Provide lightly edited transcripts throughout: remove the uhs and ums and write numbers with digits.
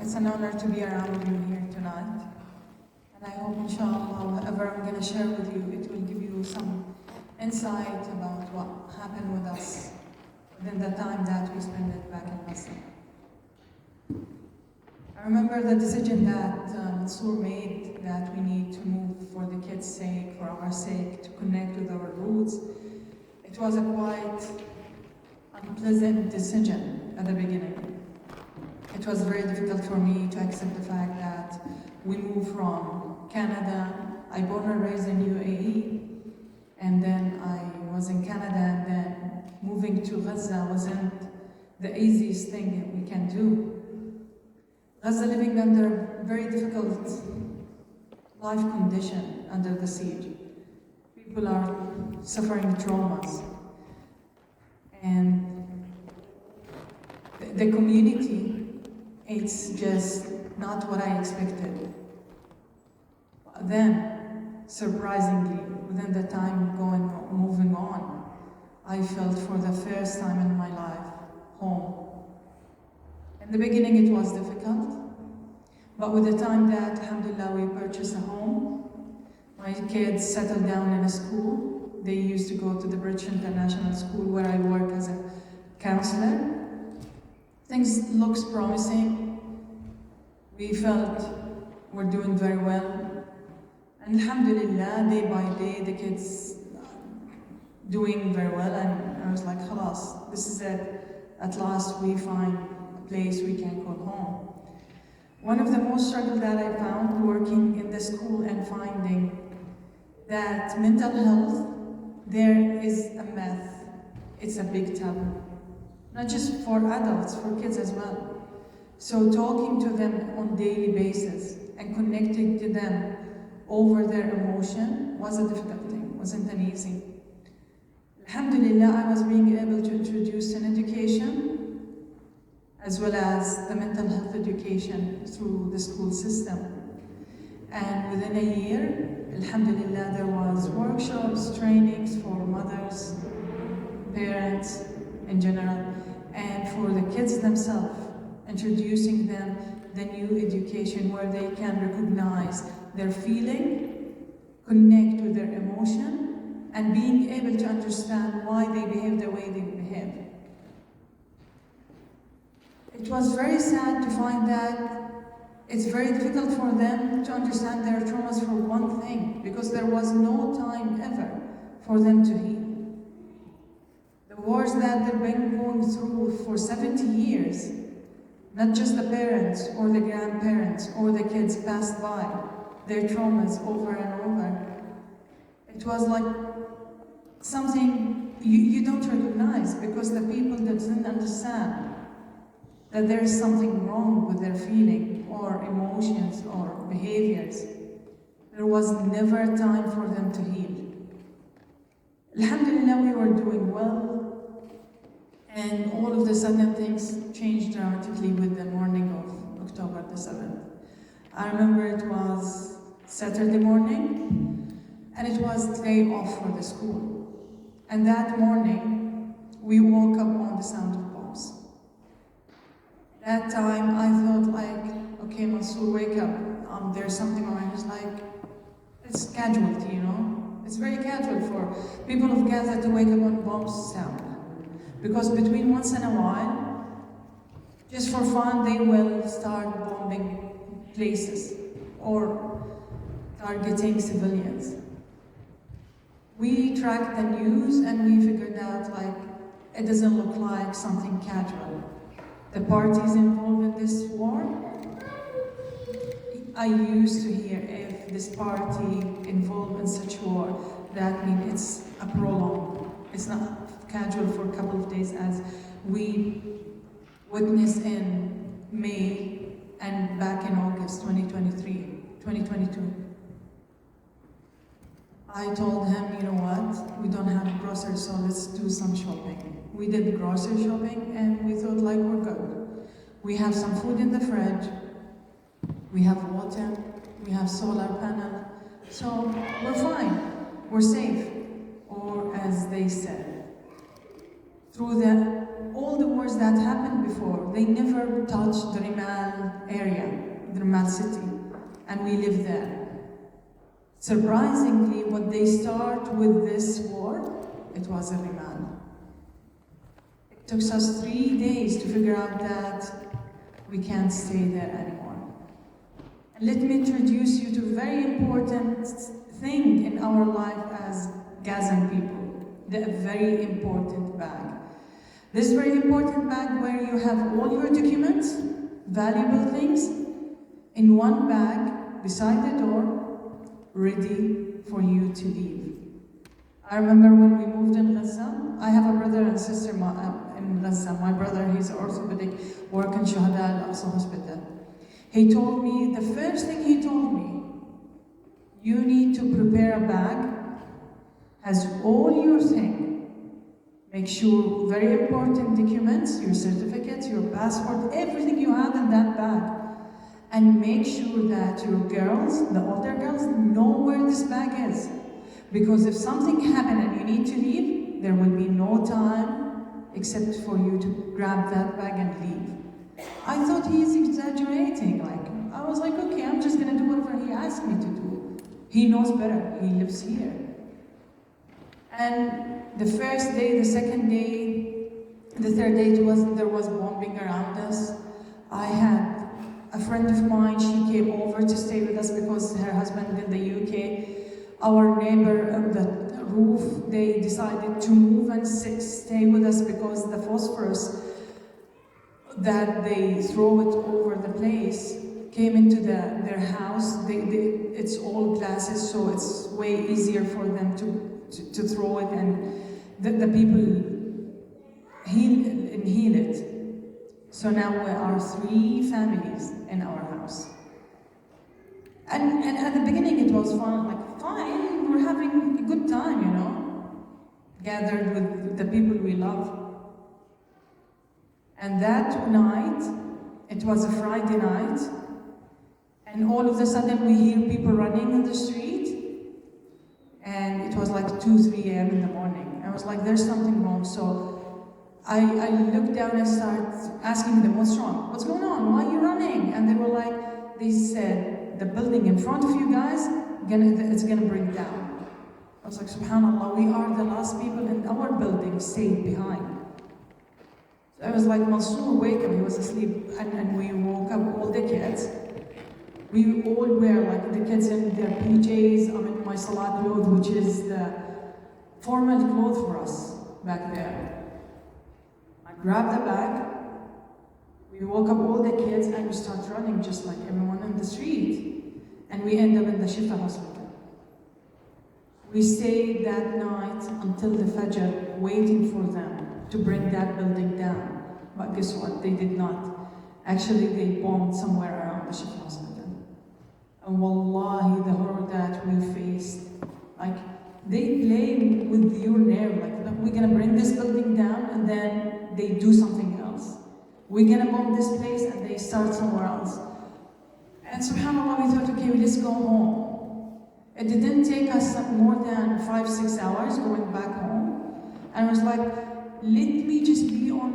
It's an honor to be around you here tonight. And I hope, inshallah, whatever I'm going to share with you, it will give you some insight about what happened with us within the time that we spent it back in Gaza. I remember the decision that Mansour made, that we need to move for the kids' sake, for our sake, to connect with our roots. It was a quite unpleasant decision at the beginning. It was very difficult for me to accept the fact that we moved from Canada. I born and raised in UAE, and then I was in Canada, and then moving to Gaza wasn't the easiest thing that we can do. Gaza living under very difficult life condition under the siege. People are suffering traumas. And the community, it's just not what I expected. Then, surprisingly, within the time moving on, I felt for the first time in my life, home. In the beginning it was difficult, but with the time that, alhamdulillah, we purchased a home, my kids settled down in a school. They used to go to the British International School where I work as a counselor. Things looks promising. We felt we're doing very well. And alhamdulillah, day by day, the kids doing very well, and I was like, khalas, this is it. At last we find place we can call home. One of the most struggles that I found working in the school and finding that mental health, there is a myth. It's a big taboo. Not just for adults, for kids as well. So talking to them on a daily basis and connecting to them over their emotion was a difficult thing, wasn't an easy. Alhamdulillah, I was being able to introduce an education as well as the mental health education through the school system. And within a year, alhamdulillah, there was workshops, trainings for mothers, parents in general, and for the kids themselves, introducing them the new education where they can recognize their feeling, connect with their emotion, and being able to understand why they behave the way they behave. It was very sad to find that it's very difficult for them to understand their traumas for one thing, because there was no time ever for them to heal. The wars that they've been going through for 70 years, not just the parents or the grandparents or the kids passed by their traumas over and over. It was like something you don't recognize, because the people that didn't understand that there is something wrong with their feeling or emotions or behaviors. There was never time for them to heal. Alhamdulillah, we were doing well, and all of the sudden things changed dramatically with the morning of October the 7th. I remember it was Saturday morning, and it was day off for the school. And that morning, we woke up on the sound of bombs. That time, I thought like, okay, Mansour, wake up. There's something wrong. It's like, it's casualty, you know? It's very casual for people of Gaza to wake up on bombs sound. Because between once in a while, just for fun, they will start bombing places or targeting civilians. We tracked the news and we figured out like, it doesn't look like something casual. The parties involved in this war, I used to hear if this party involved in such war, that means it's a prolonged. It's not casual for a couple of days as we witnessed in May and back in August 2022. I told him, you know what, we don't have groceries, so let's do some shopping. We did grocery shopping and we thought like we're good. We have some food in the fridge, we have water, we have solar panel, so we're fine, we're safe. Or as they said, through all the wars that happened before, they never touched the Rimal area. Ramal City, and we live there. Surprisingly, when they start with this war, it was a Ramal. It took us 3 days to figure out that we can't stay there anymore. And let me introduce you to a very important thing in our life as Gazan people, the very important bag. This very important bag where you have all your documents, valuable things, in one bag beside the door, ready for you to leave. I remember when we moved in Gaza, I have a brother and sister in Gaza. My brother, he's orthopedic, work in Shuhada Al-Aqsa Hospital. He told me, the first thing he told me, you need to prepare a bag, has all your things. Make sure very important documents, your certificates, your passport, everything you have in that bag. And make sure that your girls, the older girls, know where this bag is. Because if something happened and you need to leave, there will be no time except for you to grab that bag and leave. I thought he's exaggerating. I was like, okay, I'm just gonna do whatever he asked me to do. He knows better, he lives here. And the first day, the second day, the third day, there was bombing around us. I had a friend of mine, she came over to stay with us because her husband in the UK. Our neighbor on the roof, they decided to move and stay with us because the phosphorus that they throw it over the place came into their house. It's all glasses, so it's way easier for them to throw it, and the people heal it. So now we are 3 families in our house. And at the beginning it was fun, fine, we're having a good time, gathered with the people we love. And that night, it was a Friday night, and all of a sudden we hear people running in the street, and it was 2, 3 a.m. in the morning. I was like, there's something wrong. So I looked down and started asking them, what's wrong? What's going on? Why are you running? And they said, the building in front of you guys, it's gonna break down. I was like, subhanAllah, we are the last people in our building stayed behind. So I was like, Mansour, wake up, he was asleep, and we woke up all the kids. We all wear, the kids in their PJs, I'm in my salat clothes, which is the formal clothes for us back there. I grabbed the bag, we woke up all the kids, and we start running just like everyone in the street. And we end up in the Shifa hospital. We stayed that night until the Fajr, waiting for them to bring that building down. But guess what? They did not. Actually, they bombed somewhere around the Shifa hospital. And wallahi, the horror that we faced, they play with your nerve, we're gonna bring this building down, and then they do something else. We're gonna bomb this place, and they start somewhere else. And subhanAllah, we thought, okay, let's go home. It didn't take us more than 5-6 hours going back home. And I was like, let me just be on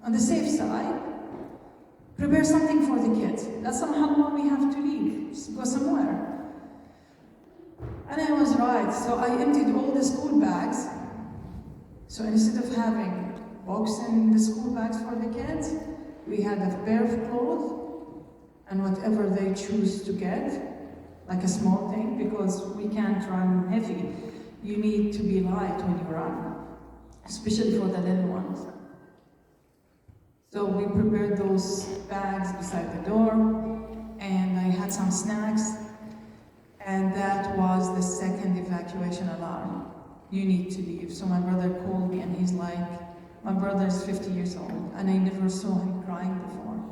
the safe side. Prepare something for the kids. That's somehow we have to leave, just go somewhere. And I was right, so I emptied all the school bags. So instead of having box in the school bags for the kids, we had a pair of clothes and whatever they choose to get, like a small thing, because we can't run heavy. You need to be light when you run, especially for the little ones. So we prepared those bags beside the door, and I had some snacks, and that was the second evacuation alarm. You need to leave. So my brother called me, and he's like, my brother is 50 years old, and I never saw him crying before.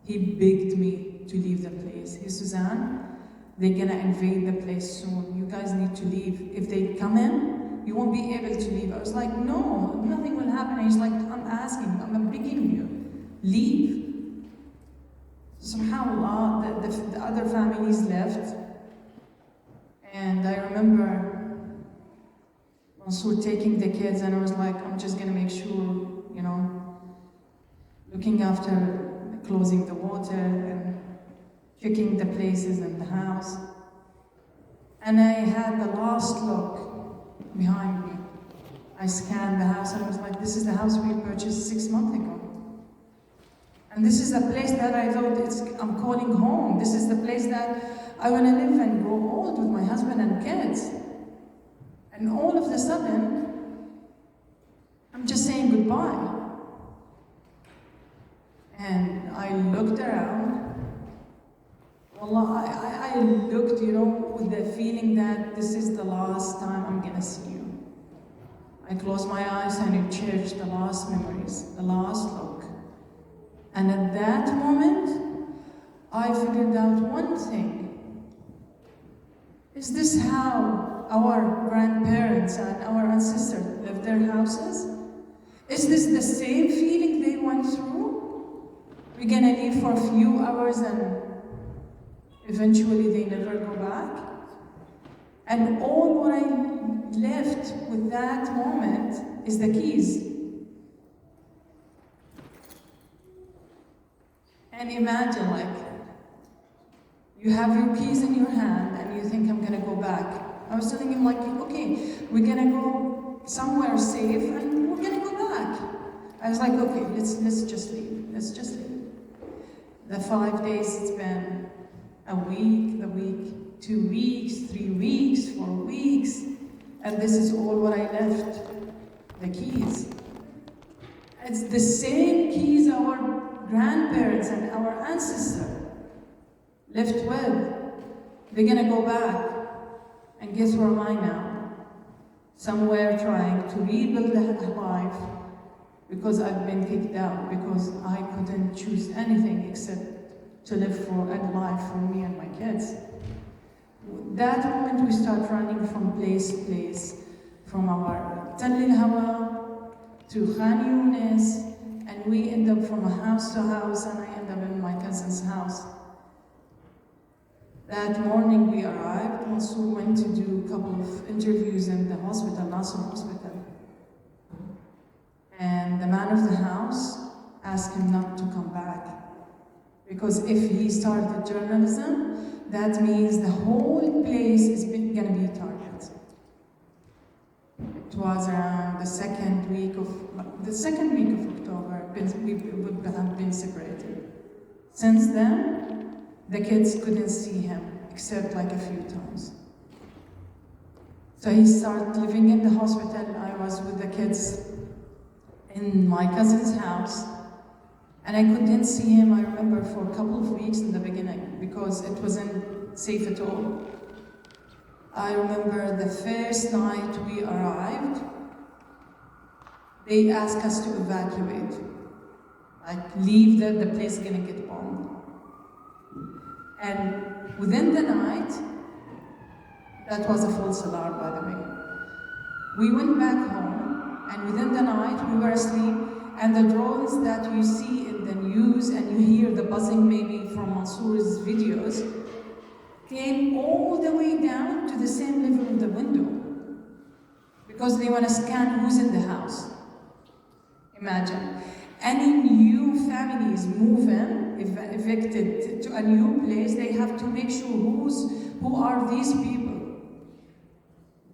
He begged me to leave the place. Hey, Suzan, they're gonna invade the place soon. You guys need to leave. If they come in, you won't be able to leave. I was like, no, nothing will happen. He's like, I'm asking, I'm begging you. Leave. SubhanAllah, the other families left. And I remember Mansour taking the kids, and I was like, I'm just gonna make sure, looking after closing the water and checking the places in the house. And I had the last look behind me. I scanned the house and I was like, this is the house we purchased 6 months ago. And this is the place that I thought I'm calling home. This is the place that I want to live and grow old with my husband and kids. And all of a sudden, I'm just saying goodbye. And I looked around. Wallah, I looked, with the feeling that this is the last time I'm gonna see you. I closed my eyes and I cherished the last memories, the last look. And at that moment, I figured out one thing. Is this how our grandparents and our ancestors lived their houses? Is this the same feeling they went through? We're gonna leave for a few hours and eventually they never go back? And all what I left with that moment is the keys. And imagine, you have your keys in your hand and you think, I'm gonna go back. I was telling him, okay, we're gonna go somewhere safe and we're gonna go back. I was like, okay, let's just leave. Let's just leave. The 5 days, it's been a week, 2 weeks, 3 weeks, 4 weeks, and this is all what I left, the keys. It's the same keys our grandparents and our ancestors left with. They're gonna go back, and guess where am I now? Somewhere trying to rebuild a life because I've been kicked out, because I couldn't choose anything except to live for a life for me and my kids. That moment we start running from place to place, from our Tal al-Hawa to Khan Yunis, and we end up from house to house, and I end up in my cousin's house. That morning we arrived. Mansour went to do a couple of interviews in the hospital, Nasser Hospital. And the man of the house asked him not to come back. Because if he started journalism, that means the whole place is going to be targeted. It was around the second week of October, we would have been separated. Since then, the kids couldn't see him, except a few times. So he started living in the hospital. I was with the kids in my cousin's house, and I couldn't see him, I remember, for a couple of weeks in the beginning, because it wasn't safe at all. I remember the first night we arrived, they asked us to evacuate. Leave, the place is gonna get bombed. And within the night, that was a false alarm, by the way. We went back home, and within the night, we were asleep, and the drones that you see in the news, and you hear the buzzing maybe from Mansour's videos, came all the way down to the same level of the window, because they want to scan who's in the house. Imagine. Any new families move in, evicted to a new place, they have to make sure who are these people.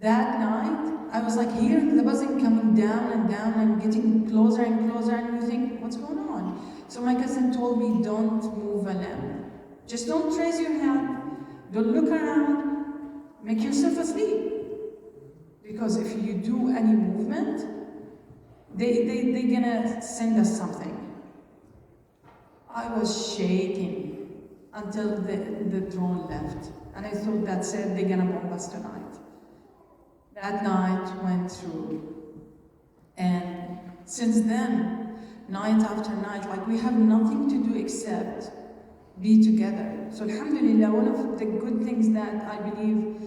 That night, I was hear the buzzing coming down and getting closer and closer, and you think, what's going on? So my cousin told me, don't move a limb. Just don't raise your hand, don't look around, make yourself asleep. Because if you do any movement, they're gonna send us something. I was shaking until the drone left. And I thought, that's it, they're gonna bomb us tonight. That night went through. And since then, night after night, we have nothing to do except be together. So alhamdulillah, one of the good things that I believe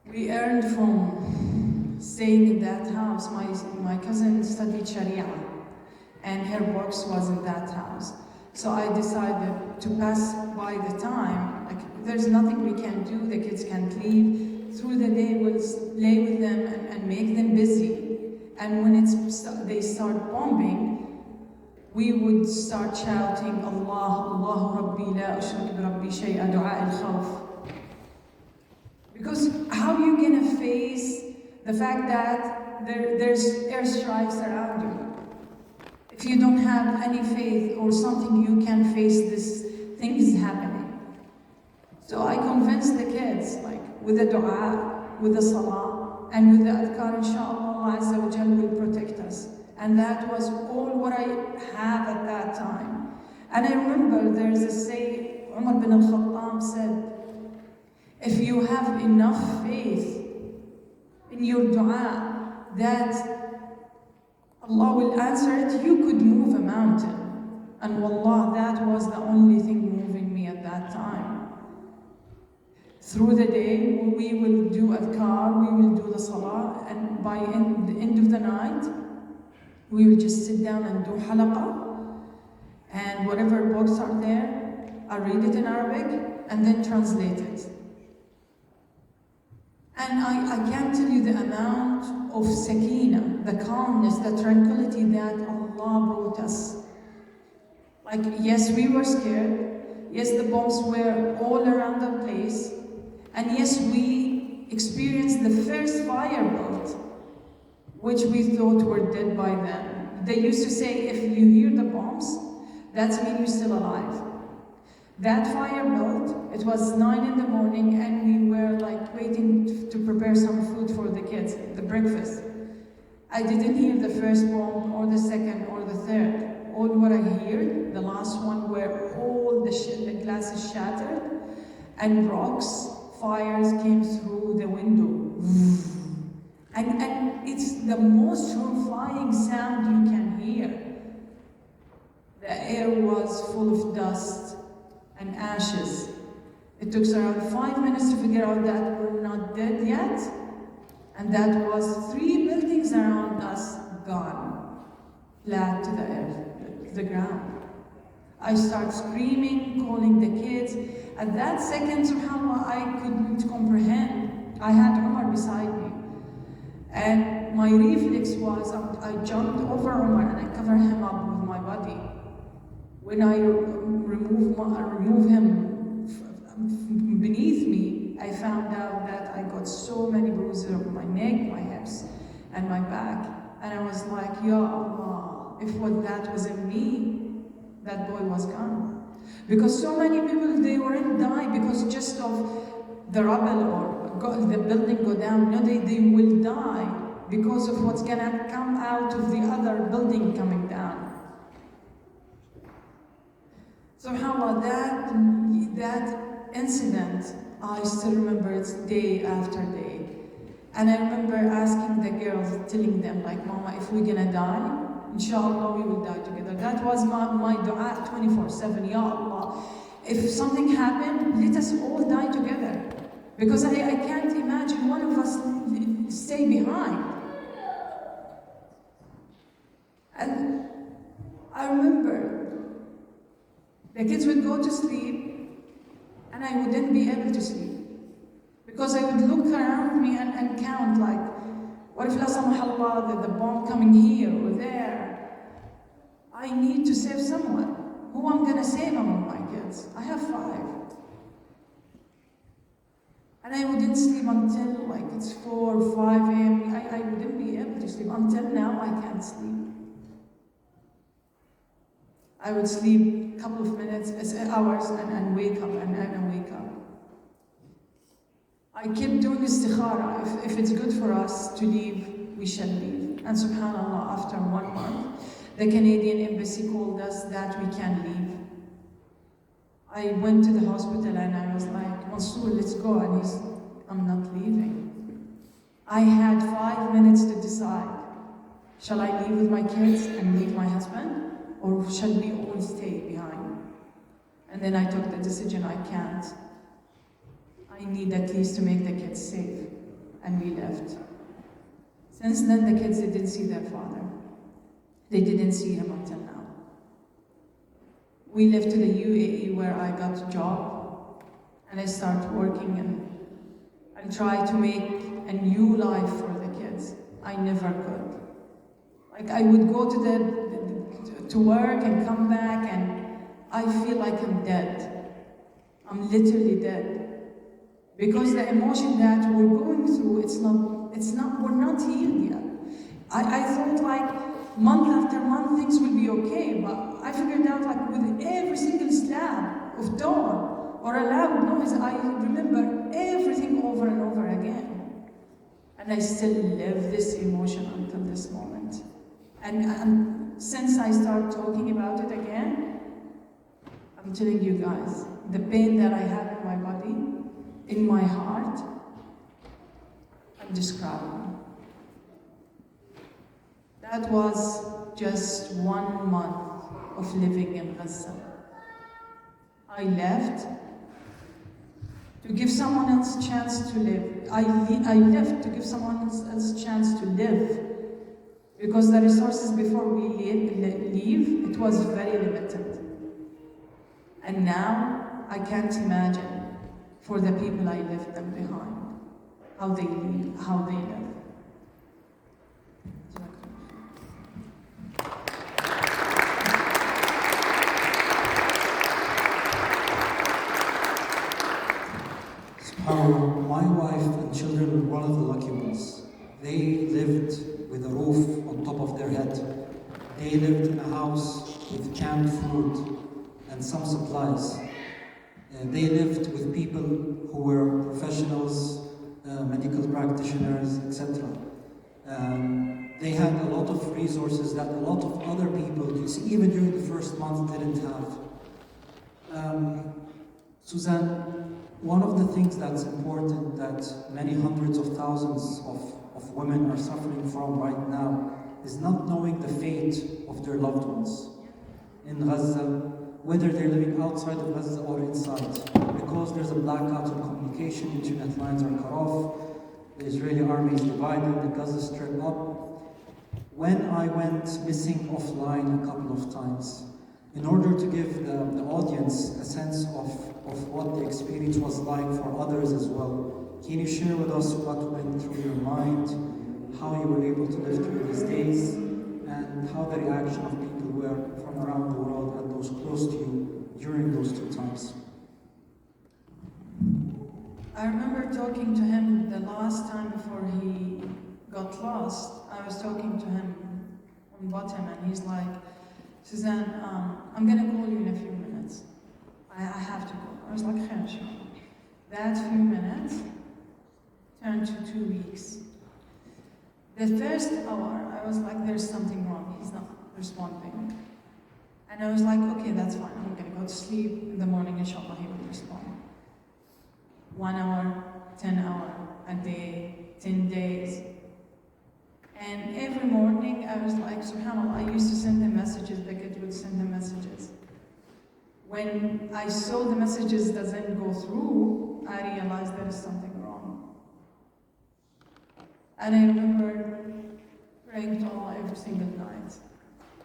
we earned from staying in that house, my cousin studied Sharia, and her box was in that house. So I decided to pass by the time, there's nothing we can do, the kids can't leave. Through the day, we'll lay with them and make them busy. And when they start bombing, we would start shouting, Allah, Allahu Rabbi, la ushrik bi Rabbi shay'a, du'a al-khawf. Because how are you gonna face the fact that there's airstrikes around you? If you don't have any faith or something, you can face this thing is happening. So I convinced the kids, like with the dua, with the salah, and with the adhkar, inshallah, Allah Azza wa Jal will protect us. And that was all what I had at that time. And I remember there's a say, Umar bin al-Khattab said, if you have enough faith in your dua that Allah will answer it, you could move a mountain. And wallah, that was the only thing moving me at that time. Through the day, we will do adhkar, we will do the salah, and by the end of the night, we will just sit down and do halaqah, and whatever books are there, I read it in Arabic, and then translate it. And I can't tell you the amount of sakina, the calmness, the tranquility that Allah brought us. Like, yes, we were scared. Yes, the bombs were all around the place. And yes, we experienced the first fire belt, which we thought were dead by then. They used to say, if you hear the bombs, that means you're still alive. That fire belt, it was 9 in the morning, and we were like waiting to prepare some food for the kids, the breakfast. I didn't hear the first bomb, or the second, or the third. All what I heard, the last one, where all the glasses shattered, and rocks, fires came through the window. And it's the most horrifying sound you can hear. The air was full of dust and ashes. It took around 5 minutes to figure out that we're not dead yet, and that was 3 buildings around us gone, flat to the earth, the ground. I start screaming, calling the kids. At that second, subhanAllah, I couldn't comprehend. I had Umar beside me, and my reflex was I jumped over Umar and I covered him up with my body. When I remove him beneath me, I found out that I got so many bruises on my neck, my hips, and my back. And I was like, Ya Allah, if that was in me, that boy was gone. Because so many people, they weren't die because just of the rubble or the building go down. No, they will die because of what's gonna come out of the other building coming down. SubhanAllah, that incident, I still remember it day after day. And I remember asking the girls, telling them, like, Mama, if we're gonna die, inshallah, we will die together. That was my dua 24/7, Ya Allah. If something happened, let us all die together. Because I can't imagine one of us stay behind. And I remember the kids would go to sleep, and I wouldn't be able to sleep. Because I would look around me and count, like, what if la samahAllah, the bomb coming here or there? I need to save someone. Who I'm gonna save among my kids? I have 5. And I wouldn't sleep until like it's 4 or 5 a.m. I wouldn't be able to sleep. Until now, I can't sleep. I would sleep a couple of minutes, hours, and wake up, and wake up. I kept doing istikhara. If it's good for us to leave, we shall leave. And subhanAllah, after 1 month, the Canadian embassy called us that we can leave. I went to the hospital and I was like, Mansour, let's go. And I'm not leaving. I had 5 minutes to decide. Shall I leave with my kids and leave my husband? Or shall we all stay behind? And then I took the decision, I can't. I need at least to make the kids safe. And we left. Since then, the kids didn't see their father. They didn't see him until now. We left to the UAE where I got a job. And I started working and try to make a new life for the kids. I never could. Like, I would go to to work and come back, and I feel like I'm dead. I'm literally dead. Because the emotion that we're going through, we're not healed yet. I thought like month after month things will be okay, but I figured out like with every single slab of door or a loud noise, I remember everything over and over again. And I still live this emotion until this moment. And since I started talking about it again, I'm telling you guys, the pain that I have in my body, in my heart, I'm describing. That was just 1 month of living in Gaza. I left to give someone else a chance to live. I left to give someone else a chance to live, because the resources before we leave, it was very limited. And now I can't imagine for the people I left them behind, how they live, how they live. My wife and children were one of the lucky ones. They lived with a roof on top of their head. They lived in a house with canned food and some supplies. They lived with people who were professionals, medical practitioners, etc. They had a lot of resources that a lot of other people, you see, even during the first month, didn't have. Suzan, one of the things that's important that many hundreds of thousands of women are suffering from right now is not knowing the fate of their loved ones in Gaza, whether they're living outside of Gaza or inside, because there's a blackout in communication, internet lines are cut off, the Israeli army is divided, the Gaza Strip up. When I went missing offline a couple of times, in order to give the audience a sense of what the experience was like for others as well, can you share with us what went through your mind, how you were able to live through these days, and how the reaction of people were from around the world and those close to you during those 2 times? I remember talking to him the last time before he got lost. I was talking to him on bottom, and he's like, Suzan, I'm gonna call you in a few minutes. I have to go. I was like, khair, inshallah. That few minutes turned to 2 weeks. The first hour, I was like, there's something wrong. He's not responding. And I was like, okay, that's fine. I'm gonna go to sleep. In the morning, inshallah, he will respond. 1 hour, 10 hours a day, 10 days. And every morning I was like, subhanAllah, I used to send him messages, Beckett would send him messages. When I saw the messages doesn't go through, I realized there is something wrong. And I remember praying to Allah every single night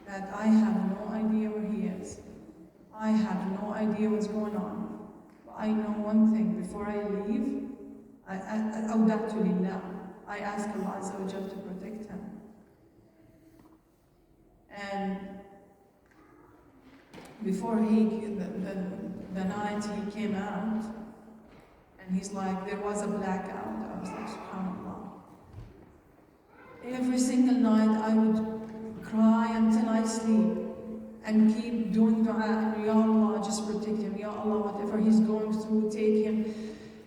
that I have no idea where he is. I have no idea what's going on. But I know one thing, before I leave, أودعت لله. I ask Allah Azza wa Jal to protect him. And before the night he came out, and he's like, there was a blackout. I was like, subhanAllah. Every single night I would cry until I sleep and keep doing dua, and Ya Allah, just protect him. Ya Allah, whatever he's going through, take him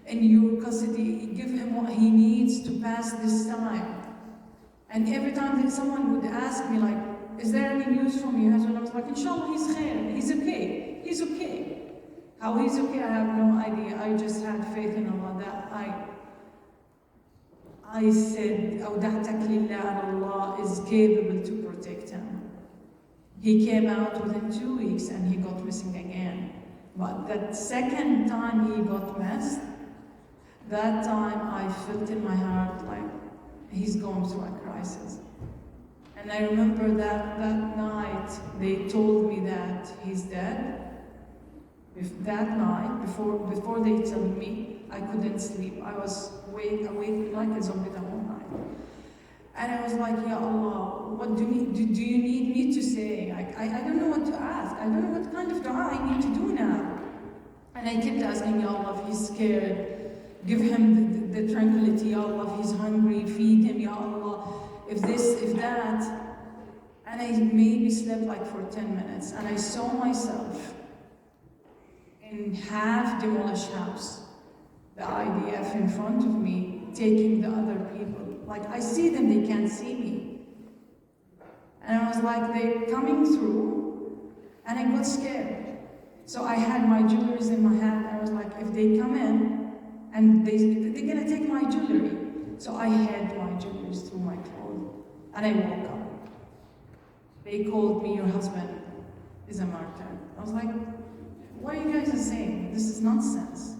in your custody, give him what he needs to pass this time. And every time that someone would ask me, like, is there any news from you? I was like, inshallah, he's khair, he's okay, he's okay. How he's okay, I have no idea. I just had faith in Allah that I said, أودعتك لله, Allah is capable to protect him. He came out within 2 weeks and he got missing again. But that second time he got missed, that time I felt in my heart like he's going through a crisis. And I remember that night they told me that he's dead. That night, before they told me, I couldn't sleep. I was awake like a zombie the whole night. And I was like, Ya Allah, what do you need me to say? I don't know what to ask. I don't know what kind of dua I need to do now. And I kept asking, Ya Allah, if he's scared, give him the tranquility, Ya Allah, if he's hungry, feed him, Ya Allah, if this, if that. And I maybe slept like for 10 minutes, and I saw myself in half-demolished house, the IDF in front of me, taking the other people. Like, I see them, they can't see me. And I was like, they're coming through, and I got scared. So I had my jewelry in my hand, and I was like, if they come in, and they're gonna take my jewelry. So I hid my jewelry through my clothes, and I woke up. They called me, your husband is a martyr. I was like, what are you guys saying? This is nonsense.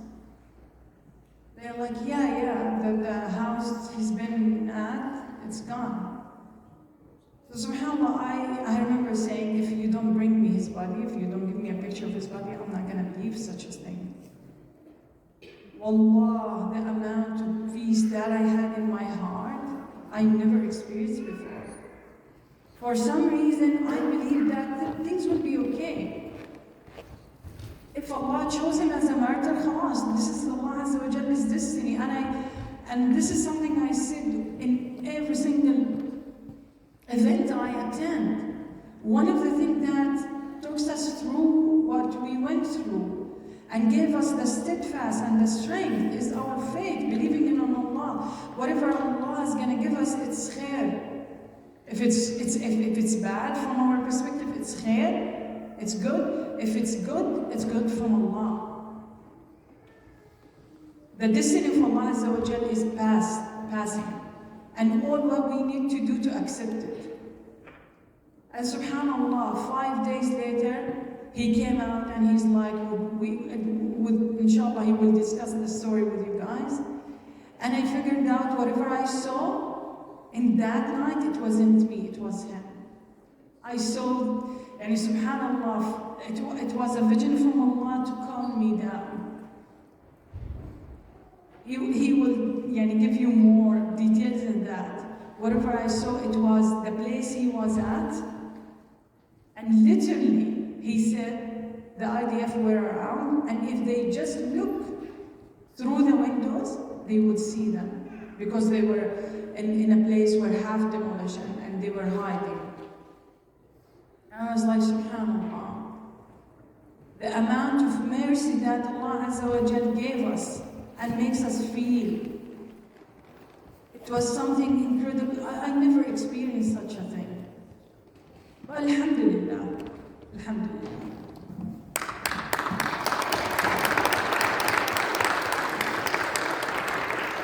They're like, yeah, the house he's been at, it's gone. So subhanAllah, I remember saying, if you don't bring me his body, if you don't give me a picture of his body, I'm not gonna believe such a thing. Wallah, the amount of peace that I had in my heart, I never experienced before. For some reason, I believe that things will be okay. If Allah chose him as a martyr, khalas, this is Allah Azza wa Jalla's destiny. And this is something I said in every single event I attend. One of the things that took us through what we went through and gave us the steadfast and the strength is our faith, believing in Allah. Whatever Allah is going to give us, it's khair. If it's bad from our perspective, it's khair, it's good. If it's good from Allah. The destiny of Allah Azza wa Jal is passing. And all what we need to do to accept it. And subhanAllah, 5 days later, he came out and he's like, inshallah, he will discuss the story with you guys. And I figured out whatever I saw, in that night, it wasn't me, it was him. I saw, and subhanAllah, it was a vision from Allah to calm me down. He will give you more details than that. Whatever I saw, it was the place he was at. And literally, he said, the IDF were around, and if they just look through the windows, they would see them. Because they were in a place where half demolition and they were hiding. And I was like, subhanAllah, the amount of mercy that Allah Azza wa Jal gave us and makes us feel. It was something incredible. I never experienced such a thing. But alhamdulillah, alhamdulillah.